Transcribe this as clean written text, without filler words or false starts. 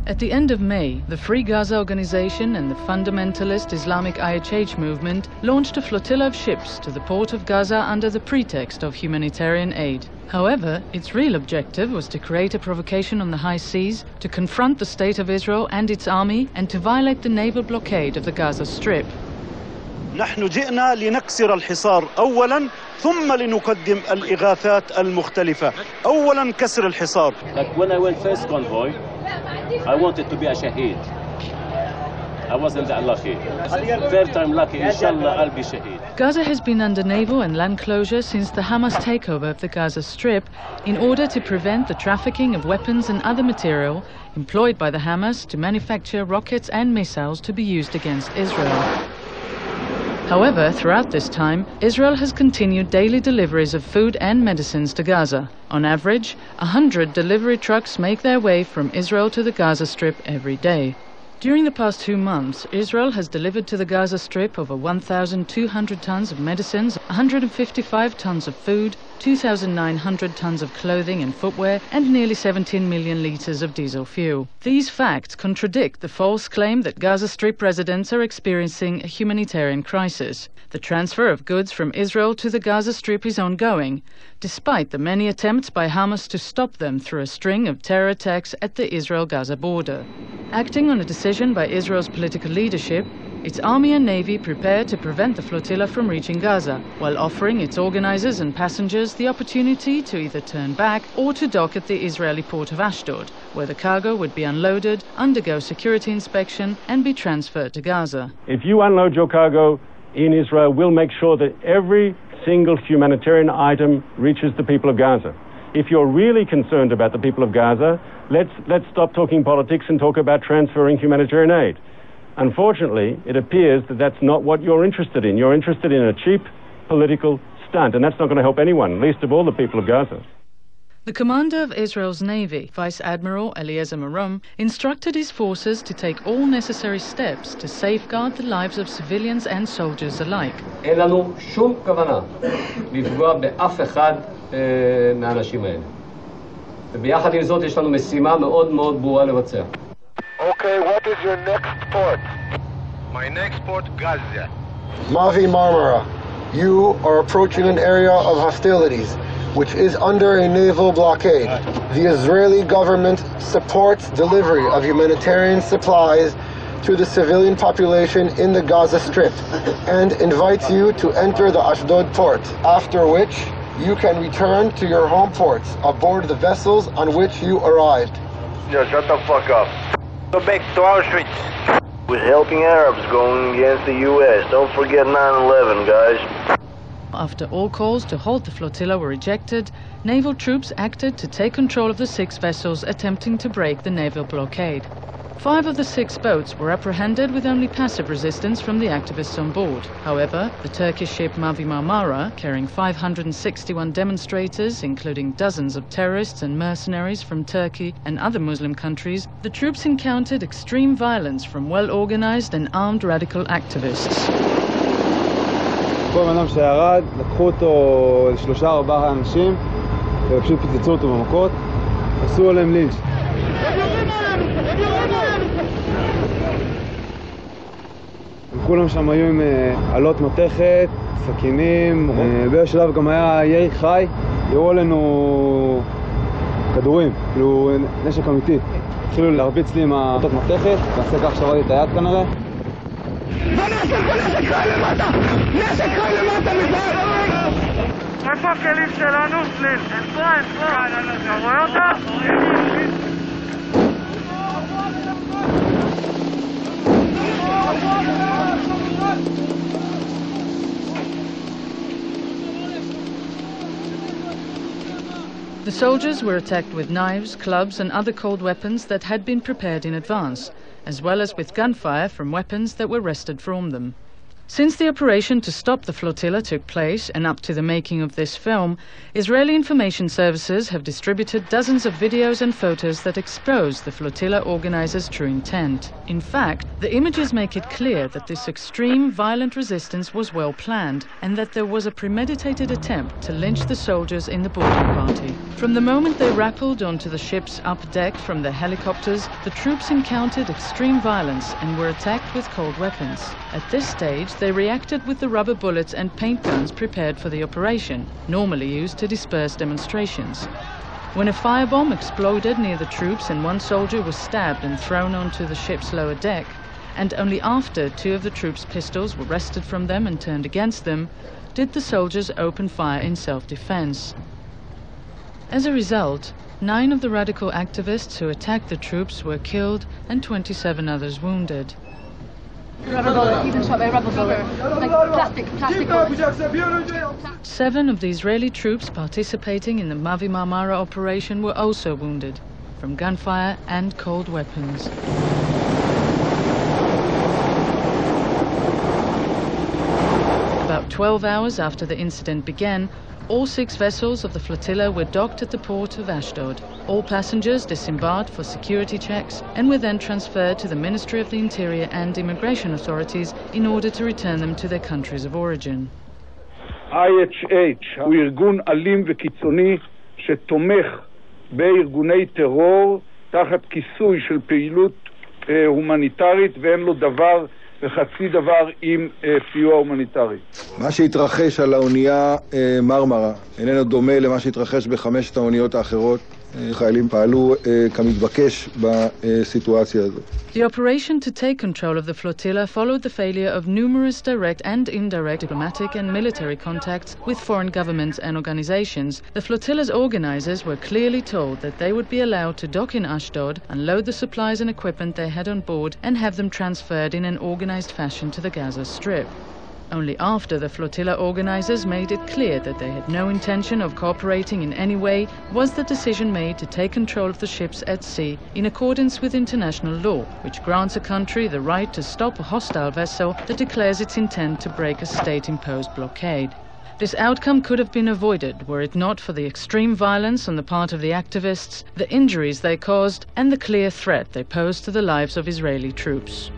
At the end of May, the Free Gaza organization and the fundamentalist Islamic IHH movement launched a flotilla of ships to the port of Gaza under the pretext of humanitarian aid. However, its real objective was to create a provocation on the high seas, to confront the State of Israel and its army, and to violate the naval blockade of the Gaza Strip. نحن جئنا لنكسر الحصار أولاً ثم لنقدم الإغاثات المختلفة. أولاً كسر الحصار. Like when I went first convoy, I wanted to be a shaheed. I wasn't that lucky. Third time lucky, inshallah, I'll be shaheed. Gaza has been under naval and land closure since the Hamas takeover of the Gaza Strip in order to prevent the trafficking of weapons and other material employed by the Hamas to manufacture rockets and missiles to be used against Israel. However, throughout this time, Israel has continued daily deliveries of food and medicines to Gaza. On average, 100 delivery trucks make their way from Israel to the Gaza Strip every day. During the past 2 months, Israel has delivered to the Gaza Strip over 1,200 tons of medicines, 155 tons of food, 2,900 tons of clothing and footwear, and nearly 17 million litres of diesel fuel. These facts contradict the false claim that Gaza Strip residents are experiencing a humanitarian crisis. The transfer of goods from Israel to the Gaza Strip is ongoing, despite the many attempts by Hamas to stop them through a string of terror attacks at the Israel-Gaza border. Acting on a decision by Israel's political leadership, its army and navy prepared to prevent the flotilla from reaching Gaza, while offering its organizers and passengers the opportunity to either turn back or to dock at the Israeli port of Ashdod, where the cargo would be unloaded, undergo security inspection, and be transferred to Gaza. If you unload your cargo in Israel, we'll make sure that every single humanitarian item reaches the people of Gaza. If you're really concerned about the people of Gaza, let's stop talking politics and talk about transferring humanitarian aid. Unfortunately, it appears that that's not what you're interested in. You're interested in a cheap political stunt, and that's not going to help anyone, least of all the people of Gaza. The commander of Israel's Navy, Vice Admiral Eliezer Marom, instructed his forces to take all necessary steps to safeguard the lives of civilians and soldiers alike. אין לנו שום כוונה לפגוע באף אחד מהאנשים האלה. וביחד עם זאת יש לנו משימה מאוד מאוד ברורה לבצע. Okay, what is your next port? My next port, Gaza. Mavi Marmara. You are approaching an area of hostilities, which is under a naval blockade. The Israeli government supports delivery of humanitarian supplies to the civilian population in the Gaza Strip and invites you to enter the Ashdod port, after which you can return to your home ports aboard the vessels on which you arrived. Yeah, shut the fuck up. Go back to Auschwitz. We're helping Arabs going against the U.S. Don't forget 9/11, guys. After all calls to halt the flotilla were rejected, naval troops acted to take control of the 6 vessels attempting to break the naval blockade. 5 of the 6 boats were apprehended with only passive resistance from the activists on board. However, the Turkish ship Mavi Marmara, carrying 561 demonstrators, including dozens of terrorists and mercenaries from Turkey and other Muslim countries, the troops encountered extreme violence from well-organized and armed radical activists. כל בן אדם שירד, לקחו אותו 3-4 אנשים ופשוט פיצצו אותו במכות, עשו עליהם לינץ'. כולם שם היו עם עלות מתכת, סכינים, באיזשהו שלב גם היה ירי חי, ירו עלינו כדורים, כאילו נשק אמיתי. התחילו להרביץ לי עם העלות מתכת, ועשה כך שברתי את היד כנראה. איפה הכלים שלנו? סליל, אין פה, אתה רואה אותה? The soldiers were attacked with knives, clubs and other cold weapons that had been prepared in advance, as well as with gunfire from weapons that were wrested from them. Since the operation to stop the flotilla took place, and up to the making of this film, Israeli information services have distributed dozens of videos and photos that expose the flotilla organizers' true intent. In fact, the images make it clear that this extreme, violent resistance was well planned, and that there was a premeditated attempt to lynch the soldiers in the boarding party. From the moment they rappelled onto the ship's upper deck from their helicopters, the troops encountered extreme violence and were attacked with cold weapons. At this stage, they reacted with the rubber bullets and paint guns prepared for the operation, normally used to disperse demonstrations. When a firebomb exploded near the troops and one soldier was stabbed and thrown onto the ship's lower deck, and only after 2 of the troops' pistols were wrested from them and turned against them, did the soldiers open fire in self-defense. As a result, 9 of the radical activists who attacked the troops were killed and 27 others wounded. Rubber bullet, even shot by a rubber bullet. Like plastic bullets. 7 of the Israeli troops participating in the Mavi Marmara operation were also wounded from gunfire and cold weapons. About 12 hours after the incident began, all 6 vessels of the flotilla were docked at the port of Ashdod. All passengers disembarked for security checks and were then transferred to the Ministry of the Interior and Immigration authorities in order to return them to their countries of origin. IHH הוא ארגון אלים וקיצוני שתומך בארגוני טרור תחת כיסוי של פעילות הומניטרית ואין לו דבר וחצי דבר עם סיוע הומניטרי. מה שהתרחש על האונייה מרמרה איננו דומה למה שהתרחש ב5 האוניות האחרות. חיילים פעלו כמתבקש בסיטואציה הזאת. The operation to take control of the flotilla followed the failure of numerous direct and indirect diplomatic and military contacts with foreign governments and organizations. The flotilla's organizers were clearly told that they would be allowed to dock in Ashdod, unload the supplies and equipment they had on board, and have them transferred in an organized fashion to the Gaza Strip. Only after the flotilla organizers made it clear that they had no intention of cooperating in any way was the decision made to take control of the ships at sea in accordance with international law, which grants a country the right to stop a hostile vessel that declares its intent to break a state-imposed blockade. This outcome could have been avoided were it not for the extreme violence on the part of the activists, the injuries they caused, and the clear threat they posed to the lives of Israeli troops.